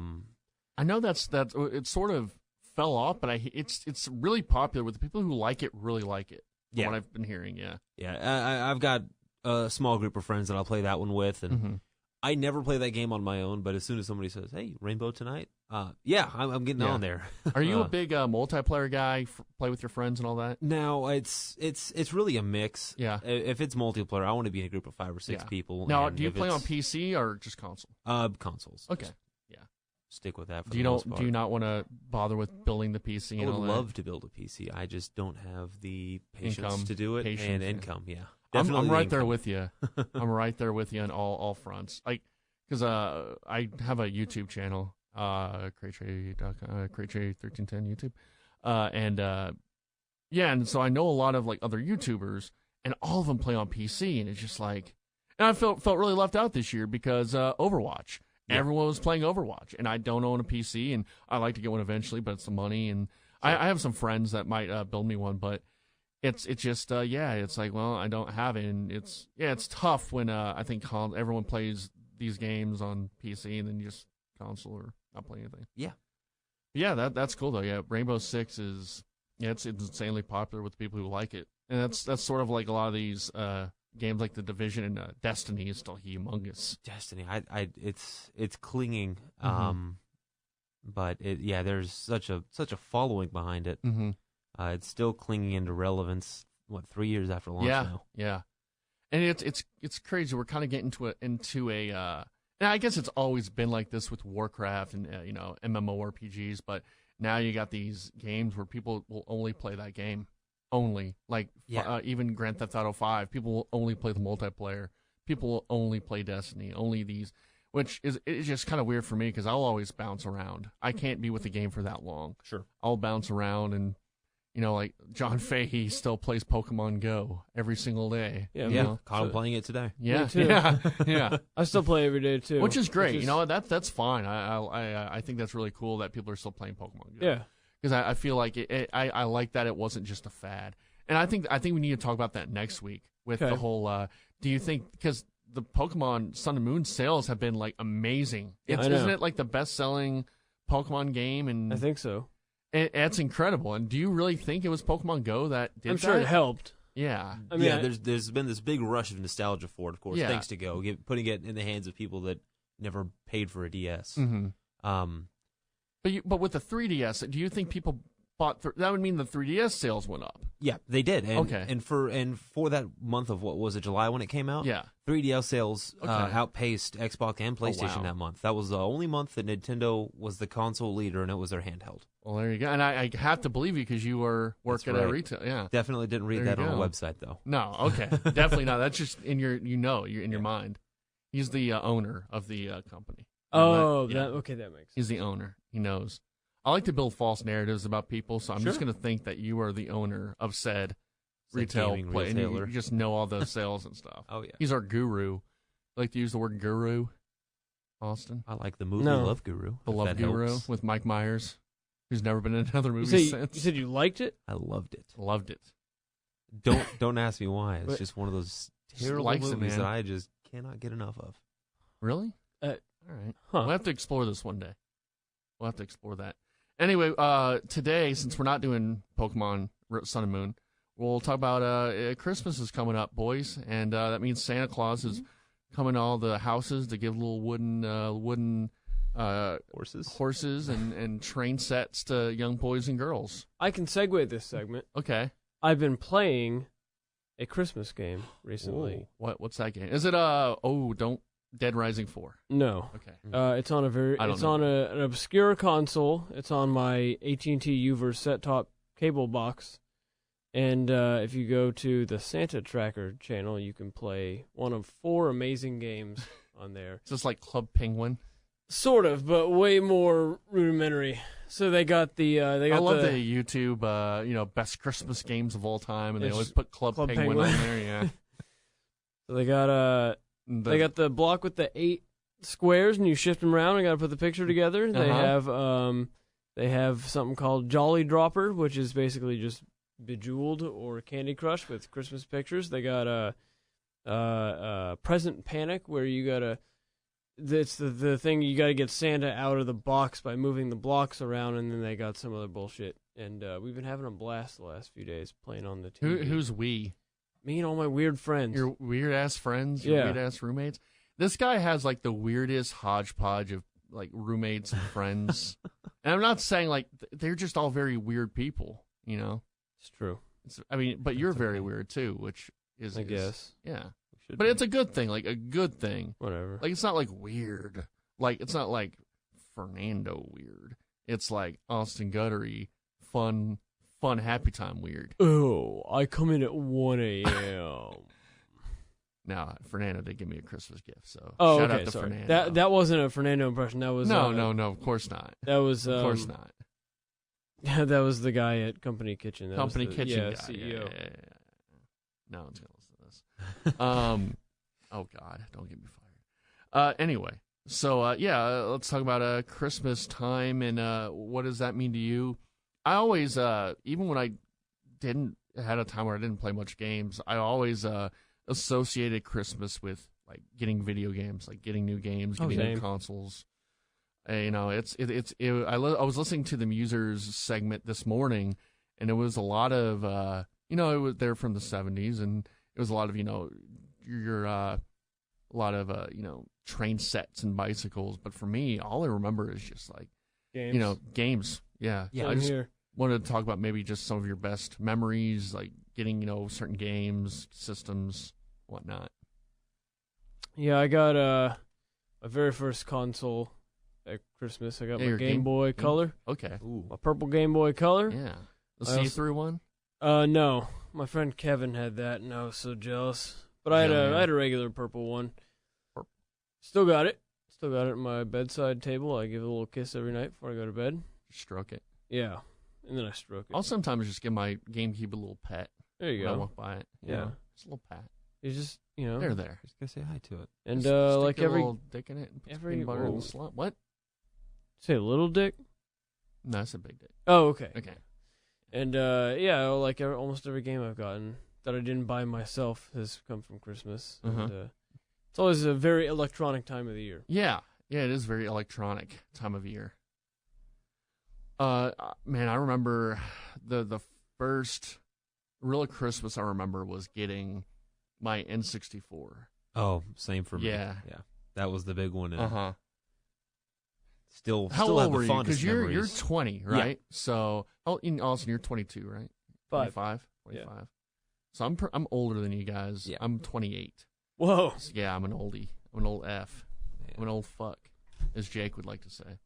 know that it sort of fell off, but it's really popular with the people who like it. Really like it. From what I've been hearing. I've got a small group of friends that I'll play that one with, and I never play that game on my own. But as soon as somebody says, "Hey, Rainbow tonight," I'm getting on there. Are you a big multiplayer guy? Play with your friends and all that? No, it's really a mix. Yeah. If it's multiplayer, I want to be in a group of 5 or 6 people. Now, do you play on PC or just console? Consoles. Okay. Stick with that. Do you not want to bother with building the PC? I would love to build a PC. I just don't have the patience to do it. Income. Yeah, I'm right there with you. I'm right there with you on all fronts. Because I have a YouTube channel, CrayTray1310 YouTube, and so I know a lot of other YouTubers, and all of them play on PC, and it's just and I felt really left out this year because Overwatch. Yeah. Everyone was playing Overwatch, and I don't own a PC, and I like to get one eventually, but it's the money, and I have some friends that might build me one, but it's just it's I don't have it, and it's tough when I think everyone plays these games on PC, and then you just console or not play anything. That's cool though. Rainbow Six is it's insanely popular with the people who like it, and that's sort of like a lot of these games like The Division and Destiny is still humongous. Destiny, it's clinging, but there's such a following behind it. Mm-hmm. It's still clinging into relevance. 3 years after launch now? Yeah, and it's crazy. We're kind of getting into a. And I guess it's always been like this with Warcraft and MMORPGs, but now you got these games where people will only play that game. Only even Grand Theft Auto 5, people will only play the multiplayer. People will only play Destiny. Only these, which is just kind of weird for me because I'll always bounce around. I can't be with the game for that long. Sure, I'll bounce around, and like John Fahey still plays Pokemon Go every single day. Caught him playing it today. Yeah, me too. yeah. I still play every day too, which is great. That's fine. I think that's really cool that people are still playing Pokemon Go. Yeah. Because I feel like I like that it wasn't just a fad, and I think we need to talk about that next week with the whole. Do you think because the Pokemon Sun and Moon sales have been amazing? Isn't it the best-selling Pokemon game? And I think so. It's incredible. And do you really think it was Pokemon Go that did that? I'm sure it helped. Yeah. I mean, there's been this big rush of nostalgia for it, of course, Yeah. thanks to Go, putting it in the hands of people that never paid for a DS. Mm-hmm. Um, But with the 3DS, do you think people bought? That would mean the 3DS sales went up. yeah, they did. And, Okay. And for that month of, what was it, July when it came out? Yeah. 3DS sales Okay. outpaced Xbox and PlayStation wow. that month. That was the only month that Nintendo was the console leader, and it was their handheld. Well, there you go. And I have to believe you because you were working That's at right. retail. Yeah. Definitely didn't read There that you on a go. website, though. No. Okay. Definitely not. That's just in your. You're in your mind. He's the owner of the company. oh, Yeah. that makes sense. He's the owner. He knows. I like to build false narratives about people, so I'm just Sure. going to think that you are the owner of said Said retail gaming play. And you retailer. just know all those sales and stuff. Oh, yeah. He's our guru. I like to use the word guru, Austin. I like the movie No. Love Guru. The if Love that Guru helps. with Mike Myers, who's never been in another You movie said, since. you said you liked it? I loved it. Loved it. Don't ask me why. It's But- just one of those Just terrible likes it, movies man. that I just cannot get enough of. Really? Uh, All right. Huh. We'll have to explore this one day. We'll have to explore that. Anyway, today, since we're not doing Pokemon Sun and Moon, we'll talk about Christmas is coming up, boys, and that means Santa Claus is coming to all the houses to give little wooden horses and train sets to young boys and girls. I can segue this segment. Okay. I've been playing a Christmas game recently. What's that game? Is it Dead Rising 4? No. Okay. It's on an obscure console. It's on my AT&T Uverse set-top cable box. And if you go to the Santa Tracker channel, you can play one of 4 amazing games on there. Is this like Club Penguin? Sort of, but way more rudimentary. So they got the I love the YouTube best Christmas games of all time, and they It's always put Club Penguin on there. Yeah. So they got they got the block with the 8 squares, and you shift them around. and got to put the picture together. They have something called Jolly Dropper, which is basically just Bejeweled or Candy Crush with Christmas pictures. They got Present Panic, where you gotta. It's the thing you gotta get Santa out of the box by moving the blocks around, and then they got some other bullshit. And we've been having a blast the last few days playing on the TV. Who's we? Me and all my weird friends. Your weird ass friends, your Yeah. weird ass roommates. This guy has like the weirdest hodgepodge of like roommates and friends. And I'm not saying like they're just all very weird people, you know. It's true. But you're very weird too, which is I guess. yeah. But it's a good thing, like a good thing. Whatever. Like it's not like weird. Like it's not like Fernando weird. It's like Austin Guttery, fun, happy time weird. Oh, I come in at 1 a.m. Now, Fernando did give me a Christmas gift, so Oh, shout okay, out to sorry. Fernando. That wasn't a Fernando impression. That was No, of course not. That was Of course not. that was the guy at Company Kitchen. That Company was the, Kitchen yeah, guy. CEO. Yeah. No one's gonna listen to this. Oh God, don't get me fired. Anyway, so let's talk about Christmas time and what does that mean to you? I always, even when I had a time where I didn't play much games, I always associated Christmas with like getting video games, like getting new games, getting new consoles. I was listening to the Musers segment this morning, and it was a lot of they're from the 70s, and it was a lot of train sets and bicycles. But for me, all I remember is just like games. Yeah. I just wanted to talk about maybe just some of your best memories, like getting certain games, systems, whatnot. Yeah, I got my very first console at Christmas. I got my Game Boy Color. Okay. Ooh. My purple Game Boy Color. Yeah. The see-through one? No. My friend Kevin had that, and I was so jealous. But I had a regular purple one. Still got it. Still got it at my bedside table. I give it a little kiss every night before I go to bed. Stroke it. Yeah. And then I stroke it. I'll sometimes just give my GameCube a little pet. There you when go. I walk by it. Yeah. Just a little pat. It's just, They're there. Just gotta say hi to it. And Just like stick a every little dick in it and put some every- peanut butter in whoa. the slot. What? say little dick. No, that's a big dick. Oh, okay. Okay. And like almost every game I've gotten that I didn't buy myself has come from Christmas. Uh-huh. And it's always a very electronic time of the year. Yeah. Yeah, it is very electronic time of year. Man, I remember the first real Christmas I remember was getting my N64. Oh, same for me. Yeah. That was the big one. Uh-huh. Still How have old the were you? fondest Because you're memories. 20, right? So, Austin, you're 22, right? 25? 25. Yeah. So I'm older than you guys. Yeah. I'm 28. Whoa. So, yeah, I'm an oldie. I'm an old F. Yeah. I'm an old fuck, as Jake would like to say.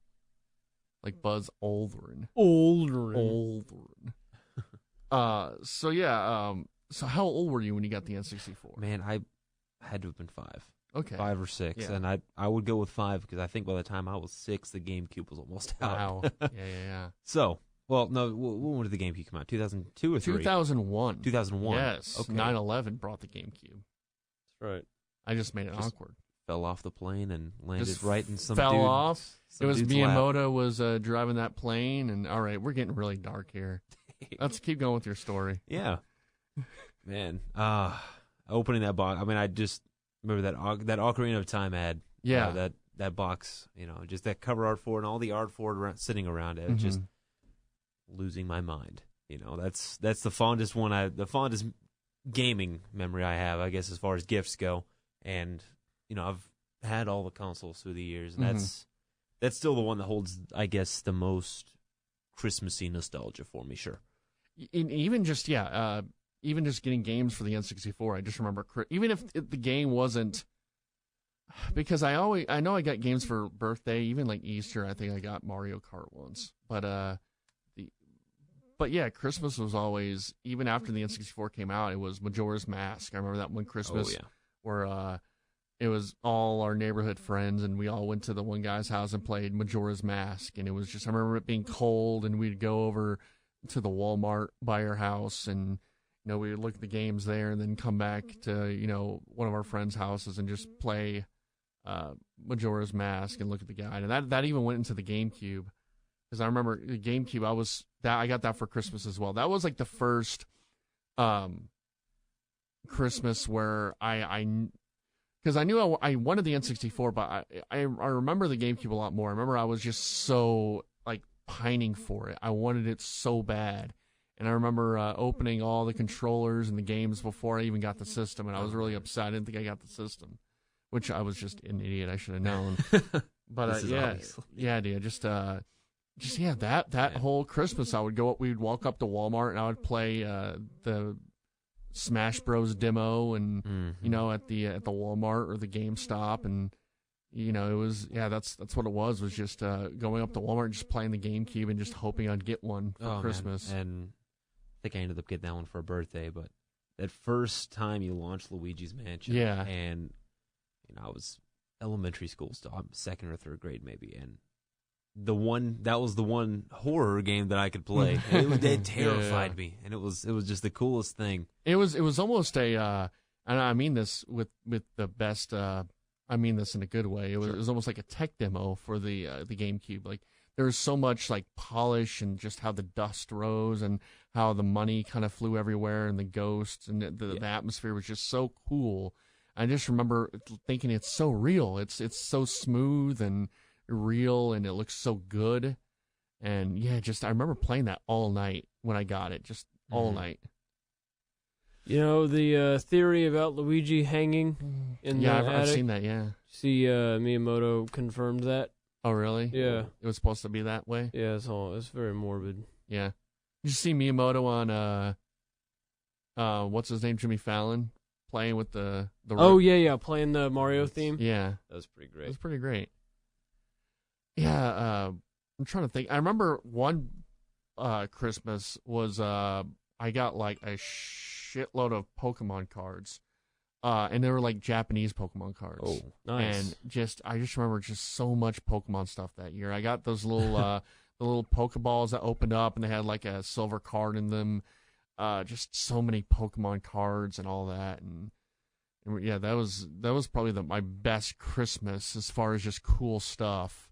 Like Buzz Aldrin. Older. So yeah, so how old were you when you got the N64? Man, I had to have been 5. Okay. 5 or 6. Yeah. And I would go with 5 because I think by the time I was 6, the GameCube was almost out. Wow. Yeah. So, well, no, when did the GameCube come out? 2002 or 3? 2001. 2001. Yes. Okay. 9/11 brought the GameCube. That's right. I just made it Just awkward. Fell off the plane and landed Just right in some fell dude, off. It some was dude's lap. Miyamoto was driving that plane, and all right, we're getting really dark here. Let's keep going with your story. Yeah. Man, opening that box. I mean, I just remember that Ocarina of Time ad. Yeah. That box, just that cover art for it and all the art for it sitting around it. Mhm. Just losing my mind. That's the fondest the fondest gaming memory I have, I guess, as far as gifts go. And I've had all the consoles through the years, and that's still the one that holds, I guess, the most Christmassy nostalgia for me. Sure. Even just getting games for the N64. I just remember, even if the game wasn't, because I know I got games for birthday, even like Easter. I think I got Mario Kart once, but yeah, Christmas was always, even after the N64 came out, it was Majora's Mask. I remember that one Christmas where it was all our neighborhood friends, and we all went to the one guy's house and played Majora's Mask, and it was just, I remember it being cold, and we'd go over to the Walmart by our house, and we would look at the games there, and then come back to one of our friends' houses and just play Majora's Mask and look at the guide. And that even went into the GameCube, because I remember the GameCube, I got that for Christmas as well. That was like the first Christmas where because I knew I wanted the N64, but I remember the GameCube a lot more. I remember I was just so like pining for it. I wanted it so bad. And I remember opening all the controllers and the games before I even got the system, and I was really upset. I didn't think I got the system, which I was just an idiot. I should have known. But dude, just that whole Christmas, we'd walk up to Walmart, and I would play the Smash Bros demo, and at the Walmart or the GameStop, and it was that's what it was just going up to Walmart and just playing the GameCube and just hoping I'd get one for Christmas. Man. And I think I ended up getting that one for a birthday, but that first time you launched Luigi's Mansion, and I was elementary school still, I'm 2nd or 3rd grade maybe, and that was the one horror game that I could play. It terrified me, and it was just the coolest thing. It was almost and I mean this with the best. I mean this in a good way. It was almost like a tech demo for the GameCube. Like there was so much like polish, and just how the dust rose, and how the money kind of flew everywhere, and the ghosts, and the atmosphere was just so cool. I just remember thinking it's so real. It's so smooth and real, and it looks so good. And I remember playing that all night when I got it, just all night. The theory about Luigi hanging in the attic? I've seen that. Yeah. See, Miyamoto confirmed that. Oh, really? Yeah. It was supposed to be that way. Yeah, it's very morbid. Yeah. Did you see Miyamoto on what's his name, Jimmy Fallon, playing with the playing the Mario theme. Yeah, that was pretty great. It was pretty great. Yeah, I'm trying to think. I remember one Christmas was I got like a shitload of Pokemon cards, and they were like Japanese Pokemon cards. Oh, And nice! I just remember just so much Pokemon stuff that year. I got those little the little Pokeballs that opened up, and they had like a silver card in them. Just so many Pokemon cards and all that, and yeah, that was probably my best Christmas as far as just cool stuff.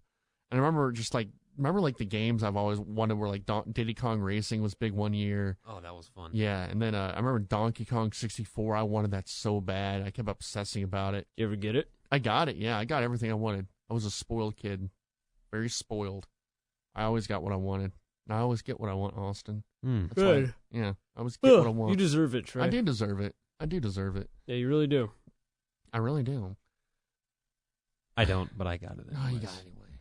And I remember the games I've always wanted were like Diddy Kong Racing was big one year. Oh, that was fun. Yeah, and then I remember Donkey Kong 64. I wanted that so bad. I kept obsessing about it. You ever get it? I got it. Yeah, I got everything I wanted. I was a spoiled kid, very spoiled. I always got what I wanted. I always get what I want, Austin. Mm. That's why, yeah, I always get what I want. You deserve it, Trey. I do deserve it. I do deserve it. Yeah, you really do. I really do. I don't, but I got it. Oh, you got it anyway.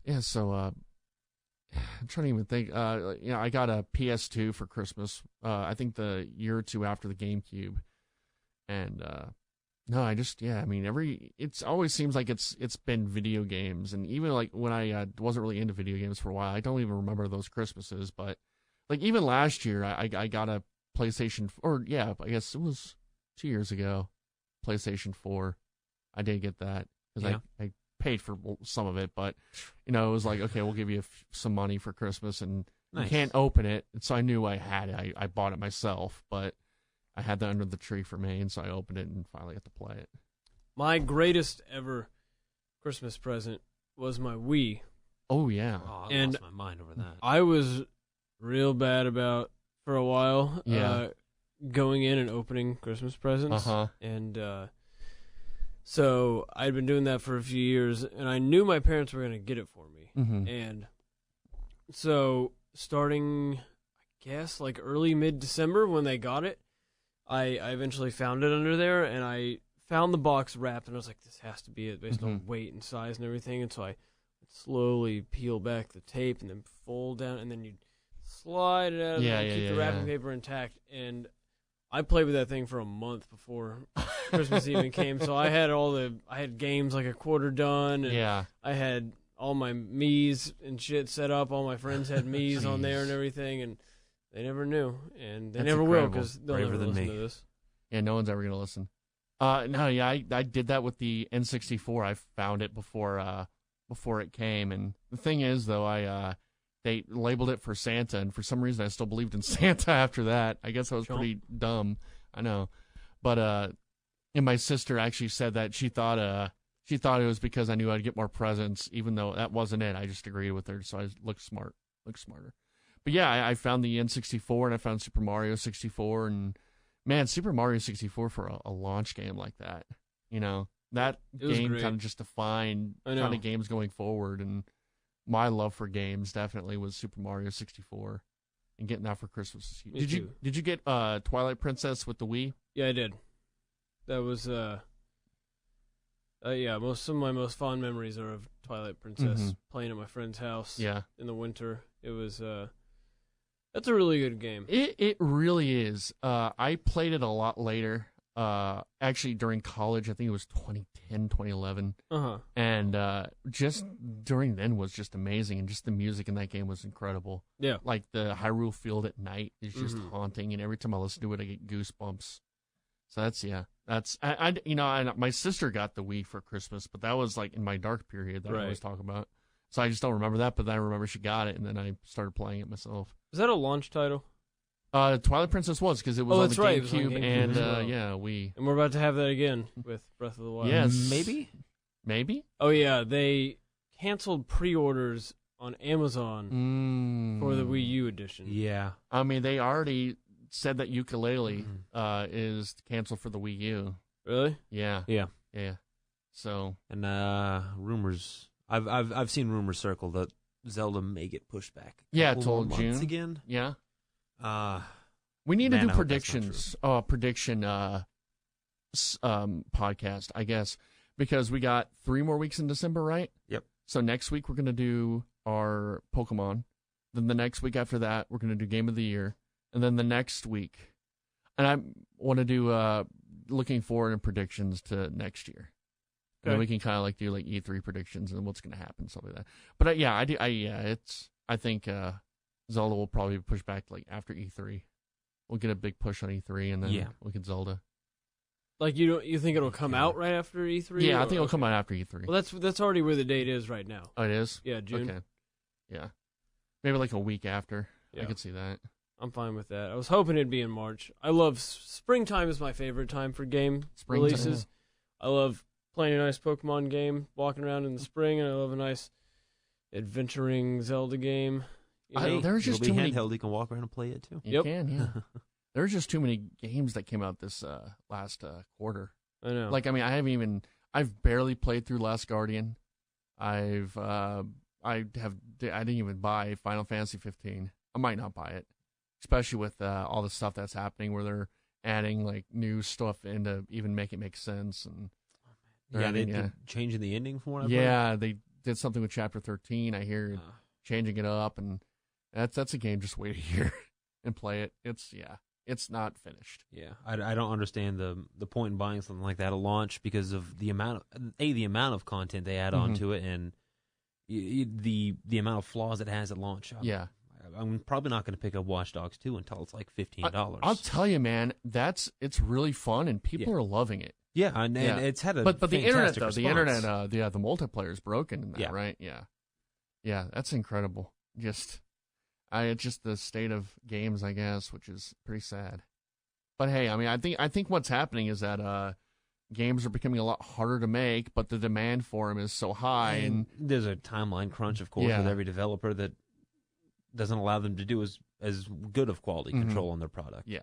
Yeah, so I'm trying to even think. I got a PS2 for Christmas. I think the year or two after the GameCube, and no, it always seems like it's been video games, and even like when I wasn't really into video games for a while, I don't even remember those Christmases. But like even last year, I got a PlayStation, I guess it was 2 years ago, PlayStation 4. I did get that because I paid for some of it, but it was like, okay, we'll give you some money for Christmas, and Nice. you can't open it. And so I knew I had it. I bought it myself, but I had that under the tree for me, and so I opened it and finally got to play it. My greatest ever Christmas present was my Wii. Oh, yeah. Oh, I And lost my mind over that. I was real bad about, for a while, Yeah. going in and opening Christmas presents. Uh-huh. And so I'd been doing that for a few years, and I knew my parents were going to get it for me. Mm-hmm. And so starting, I guess, like early mid-December when they got it, I eventually found it under there, and I found the box wrapped, and I was like, this has to be it based on weight and size and everything. And so I would slowly peel back the tape and then fold down, and then you'd slide it out and keep the wrapping paper intact. And I played with that thing for a month before Christmas even came. So I had games like a quarter done, and I had all my Mii's and shit set up. All my friends had Mii's on there and everything, and they never knew, and they never will, because they'll never listen to this. Yeah, no one's ever gonna listen. I did that with the N64. I found it before it came, and the thing is, though, they labeled it for Santa, and for some reason I still believed in Santa after that. I guess I was pretty dumb. I know, but and my sister actually said that she thought it was because I knew I'd get more presents, even though that wasn't it. I just agreed with her, so I looked smarter. But yeah, I found the N64, and I found Super Mario 64, and man, Super Mario 64 for a launch game like that, that game kind of just defined kind of games going forward, and my love for games definitely was Super Mario 64, and getting that for Christmas. Did you get Twilight Princess with the Wii? Yeah, I did. That was some of my most fond memories are of Twilight Princess, playing at my friend's house. Yeah, in the winter. It was that's a really good game. It really is. I played it a lot later. Actually, during college, I think it was 2010, 2011. And just during then was just amazing, and just the music in that game was incredible. Yeah, like the Hyrule Field at night is just haunting, and every time I listen to it, I get goosebumps. So that's my sister got the Wii for Christmas, but that was like in my dark period that I always talk about. So I just don't remember that, but then I remember she got it, and then I started playing it myself. Was that a launch title? Twilight Princess was, because it was on the GameCube, and Wii. And we're about to have that again with Breath of the Wild. Yes. Maybe? Oh, yeah. They canceled pre-orders on Amazon for the Wii U edition. Yeah. I mean, they already said that Ukulele is canceled for the Wii U. Really? Yeah. Yeah. So. And rumors. I've seen rumors circle that Zelda may get pushed back. Till June again. Yeah. We need to do predictions. Prediction podcast, I guess, because we got 3 more weeks in December, right? Yep. So next week we're gonna do our Pokemon. Then the next week after that we're gonna do Game of the Year, and then the next week, and I want to do looking forward and predictions to next year. And then we can kind of like do like E3 predictions and what's going to happen, stuff like that. But I think Zelda will probably push back like after E3. We'll get a big push on E3, and then we'll get Zelda. Like you think it'll come out right after E3? Yeah, I think it'll come out after E3. Well, that's already where the date is right now. Oh, it is? Yeah, June. Okay. Yeah. Maybe like a week after. Yeah. I could see that. I'm fine with that. I was hoping it'd be in March. I love springtime is my favorite time for game releases. I love playing a nice Pokemon game, walking around in the spring, and I love a nice adventuring Zelda game. There's just too many handheld. You can walk around and play it too. You can, yeah. There's just too many games that came out this last quarter. I know. Like, I mean, I've barely played through Last Guardian. I've didn't even buy Final Fantasy 15. I might not buy it, especially with all the stuff that's happening where they're adding like new stuff in to even make it make sense. And they're changing the ending from what I've heard. They did something with Chapter 13. I hear changing it up, and that's a game. Just wait a year and play it. It's not finished. Yeah, I don't understand the point in buying something like that at launch because of the amount of content they add onto it and the amount of flaws it has at launch. I'm probably not going to pick up Watch Dogs 2 until it's like $15. I'll tell you, man, it's really fun and people are loving it. Yeah, and it's had a but the internet though, response. the internet, the multiplayer is broken in that, right? Yeah, that's incredible. It's just the state of games, I guess, which is pretty sad. But hey, I mean, I think what's happening is that games are becoming a lot harder to make, but the demand for them is so high, and there's a timeline crunch, of course, with every developer that doesn't allow them to do as good of quality control on their product. Yeah.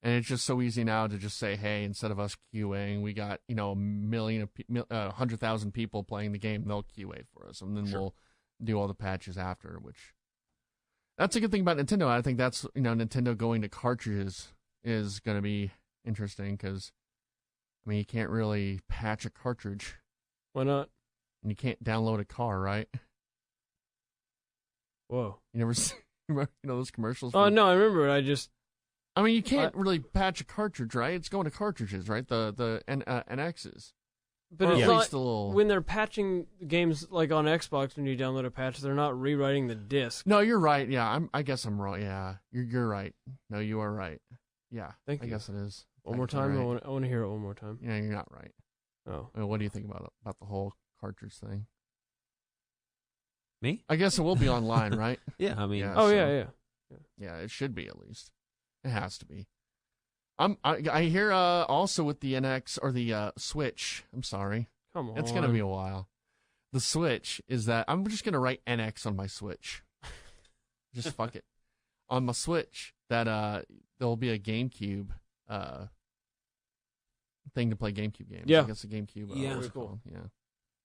And it's just so easy now to just say, hey, instead of us QAing, we got 100,000 people playing the game. They'll QA for us, and then we'll do all the patches after. Which that's a good thing about Nintendo. I think that's Nintendo going to cartridges is going to be interesting because I mean you can't really patch a cartridge. Why not? And you can't download a car, right? Whoa! You never see those commercials? Oh no, I remember it. I mean, you can't really patch a cartridge, right? It's going to cartridges, right? The NXs. But it's not, when they're patching games like on Xbox, when you download a patch, they're not rewriting the disc. No, you're right. Yeah, I guess I'm wrong. Yeah, you're right. No, you are right. Yeah, Thank you. I guess it is. One more time. Right. I want to hear it one more time. Yeah, you're not right. Oh, I mean, what do you think about the whole cartridge thing? Me? I guess it will be online, right? Yeah, I mean, yeah, it should be at least. It has to be. I hear also with the NX or the Switch. I'm sorry. Come on. It's gonna be a while. The Switch is that I'm just gonna write NX on my Switch. Just fuck it. On my Switch, that there'll be a GameCube thing to play GameCube games. Yeah. I guess a GameCube. That's cool. Yeah.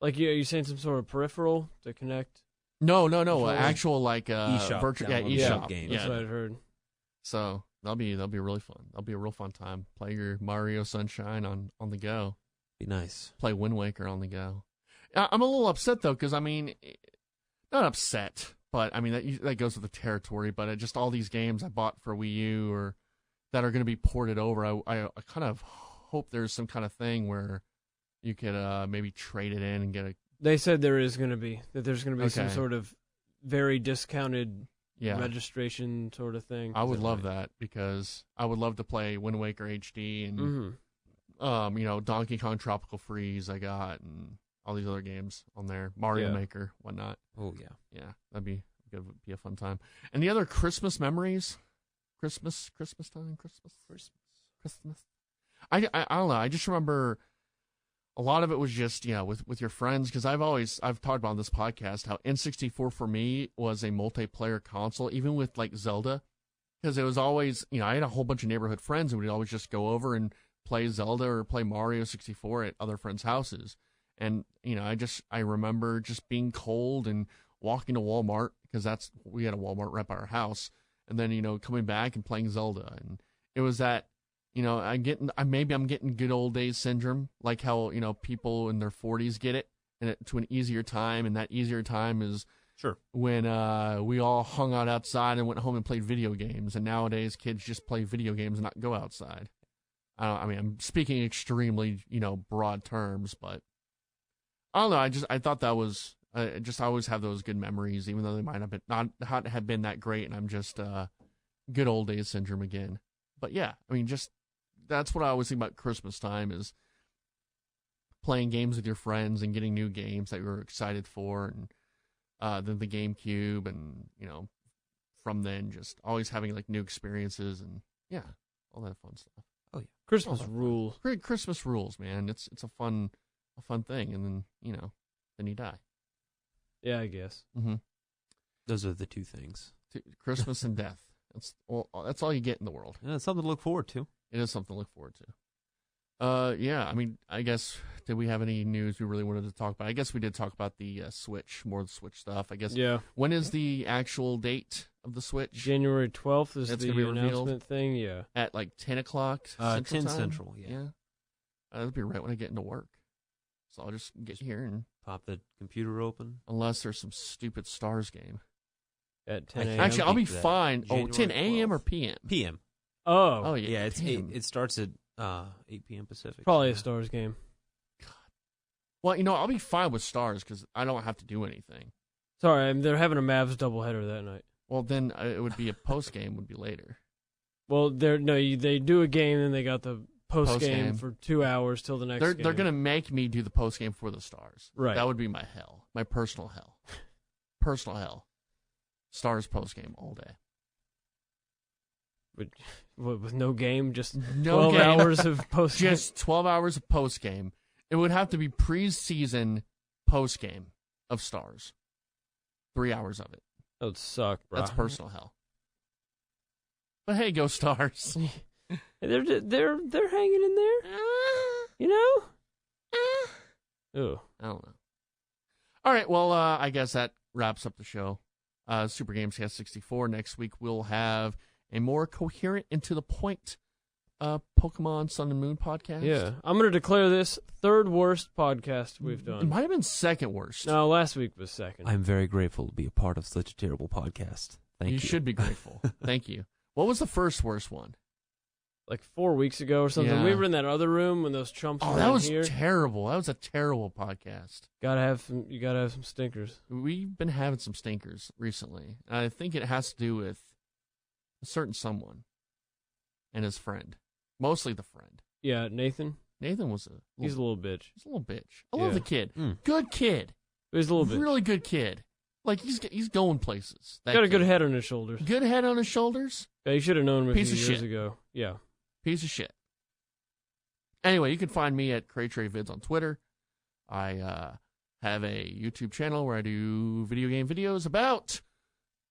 Like you saying some sort of peripheral to connect? No. Actual like eShop, virtual eShop games. That's what I've heard. So that'll be really fun. That'll be a real fun time. Play your Mario Sunshine on the go. Be nice. Play Wind Waker on the go. I'm a little upset though, because I mean, not upset, but I mean that goes with the territory. But just all these games I bought for Wii U or that are going to be ported over, I kind of hope there's some kind of thing where you could maybe trade it in and get a. They said there's going to be some sort of very discounted. Yeah. Registration sort of thing. I would love that because I would love to play Wind Waker HD and Donkey Kong Tropical Freeze I got and all these other games on there, Mario Maker, whatnot. Oh yeah, that'd be a fun time. And the other Christmas memories, Christmas time. I don't know. I just remember a lot of it was just with your friends, because I've talked about on this podcast how N64 for me was a multiplayer console, even with like Zelda, because it was always I had a whole bunch of neighborhood friends and we'd always just go over and play Zelda or play Mario 64 at other friends' houses, and I remember just being cold and walking to Walmart because we had a Walmart right by our house, and then coming back and playing Zelda, and it was that. Maybe I'm getting good old days syndrome, like how people in their 40s get it, and to an easier time, and that easier time is when we all hung out outside and went home and played video games, and nowadays kids just play video games and not go outside. I'm speaking extremely broad terms, but I don't know. I thought that was I always have those good memories, even though they might not have been that great, and I'm just good old days syndrome again. But yeah, that's what I always think about Christmas time is playing games with your friends and getting new games that you were excited for, and then the GameCube, and from then just always having like new experiences and all that fun stuff. Oh yeah, Christmas rules. Great Christmas rules, man. It's a fun thing, and then then you die. Yeah, I guess. Mm-hmm. Those are the two things: Christmas and death. That's all you get in the world. Yeah, it's something to look forward to. It is something to look forward to. I guess Did we have any news we really wanted to talk about? I guess we did talk about the Switch, more of the Switch stuff. I guess. Yeah. When is the actual date of the Switch? January 12th is That's the gonna be revealed? announcement thing. Yeah. At like 10 o'clock? 10 Central time? Central, yeah. That'll be right when I get into work. So I'll just get here and... Pop the computer open. Unless there's some stupid Stars game. At 10 a.m. Actually, I'll be that. fine. January 10 a.m. or 12th. p.m.? PM. Oh. Yeah. Yeah, it's damn. it starts at 8 p.m. Pacific. Probably a Stars game. Well, I'll be fine with Stars because I don't have to do anything. Sorry, they're having a Mavs doubleheader that night. Well, then it would be a post game. Would be later. Well, they do a game, and they got the post game Post-game. for 2 hours till the next game. They're gonna make me do the post game for the Stars. Right. That would be my hell. My personal hell. Personal hell. Stars post game all day. With no game, just No 12 game. hours of post game. Just 12 hours of post game. It would have to be preseason post game of Stars. 3 hours of it. That would suck, bro. That's personal hell. But hey, go Stars. They're hanging in there, you know. Ooh. I don't know. All right, well, I guess that wraps up the show. Super GamesCast 64. Next week we'll have a more coherent and to the point Pokemon Sun and Moon podcast. Yeah, I'm gonna declare this third worst podcast we've It done. might have been second worst. No, last week was second. I'm very grateful to be a part of such a terrible podcast. Thank you. You should be grateful. Thank you. What was the first worst one? Like 4 weeks ago or something. Yeah. We were in that other room when those chumps Oh, were that in was here. terrible. That was a terrible podcast. You gotta have some stinkers. We've been having some stinkers recently. I think it has to do with a certain someone and his friend. Mostly the friend. Yeah, Nathan. Nathan was He's a little bitch. He's a little bitch. I love Yeah. the kid. Mm. Good kid. He's a little bitch. Really good kid. Like he's going places. That Got a kid. good head on his shoulders. Good head on his shoulders. Yeah, you should have known him a Piece few of years shit. ago. Yeah. Piece of shit. Anyway, you can find me at CrayTreyVids on Twitter. I have a YouTube channel where I do video game videos about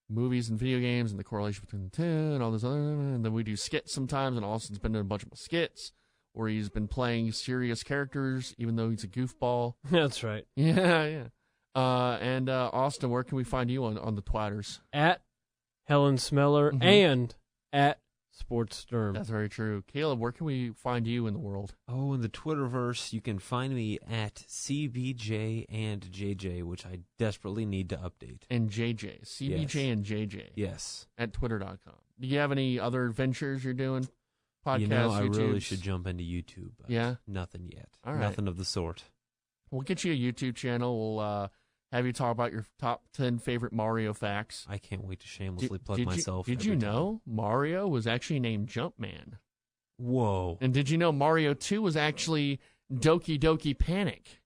movies and video games and the correlation between the two and all this other. And then we do skits sometimes, and Austin's been doing a bunch of skits where he's been playing serious characters, even though he's a goofball. That's right. Yeah. And Austin, where can we find you on the twatters? At Helen Smeller Mhm. and at Sportsderm. That's very true. Caleb, where can we find you in the world? Oh, in the Twitterverse, you can find me at CBJ and JJ, which I desperately need to update. And JJ. CBJ Yes. and JJ. Yes. At twitter.com. Do you have any other ventures you're doing? Podcasts, You know, I really YouTubes? should jump into YouTube. But Yeah? nothing yet. All right. Nothing of the sort. We'll get you a YouTube channel. We'll have you talk about your top 10 favorite Mario facts. I can't wait to shamelessly plug myself. Did you every time. know Mario was actually named Jumpman? Whoa. And did you know Mario 2 was actually Doki Doki Panic?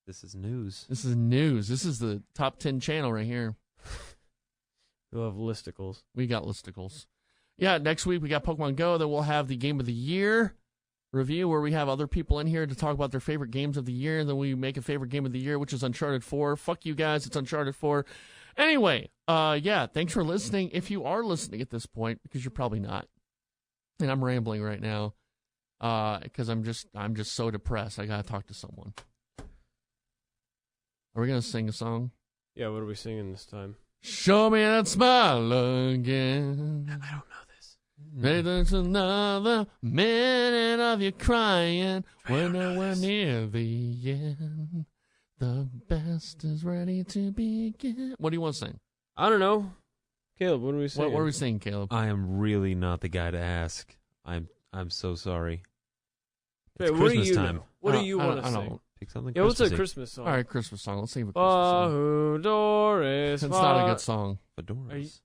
This is news. This is news. This is the top 10 channel right here. We'll have listicles. We got listicles. Yeah, next week we got Pokemon Go. Then we'll have the Game of the Year review where we have other people in here to talk about their favorite games of the year. And then we make a favorite game of the year, which is Uncharted 4. Fuck you guys, it's Uncharted 4. Anyway, yeah, thanks for listening. If you are listening at this point, because you're probably not, and I'm rambling right now, because I'm just so depressed. I gotta talk to someone. Are we gonna sing a song? Yeah, what are we singing this time? Show me that smile again. I don't know this. Maybe there's another minute of you crying. We're nowhere near the end. The best is ready to begin. What do you want to sing? I don't know. Caleb, what are we singing? What are we singing, Caleb? I am really not the guy to ask. I'm so sorry. Hey, It's what do Christmas you time. know? What do you want to I sing? don't. Pick something. Yeah, what's a Christmassy. Christmas song? All right, Christmas song. Let's sing a Christmas song. Wahoo Doris. It's not a good song. Fedoras.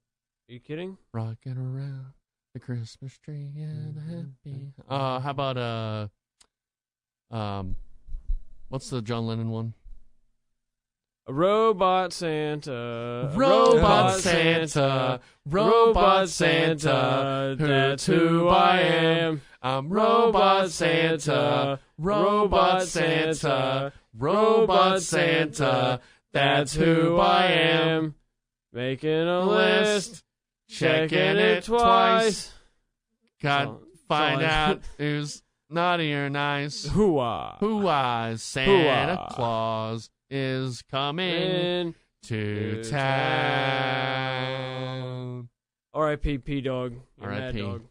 Are you kidding? Rocking around the Christmas tree and a happy. How about what's the John Lennon one? A robot Santa. Robot Santa, Robot Santa, That's who I am. I'm Robot Santa, Robot Santa, Robot Santa, That's who I am. Making a list. Checking it twice. Got So- find so I- out who's Naughty or nice. Hoo-ah. Hoo-ah. Santa Hoo-ah. Claus is coming to town. R.I.P. P-Dog. You're R.I.P. Mad Dog.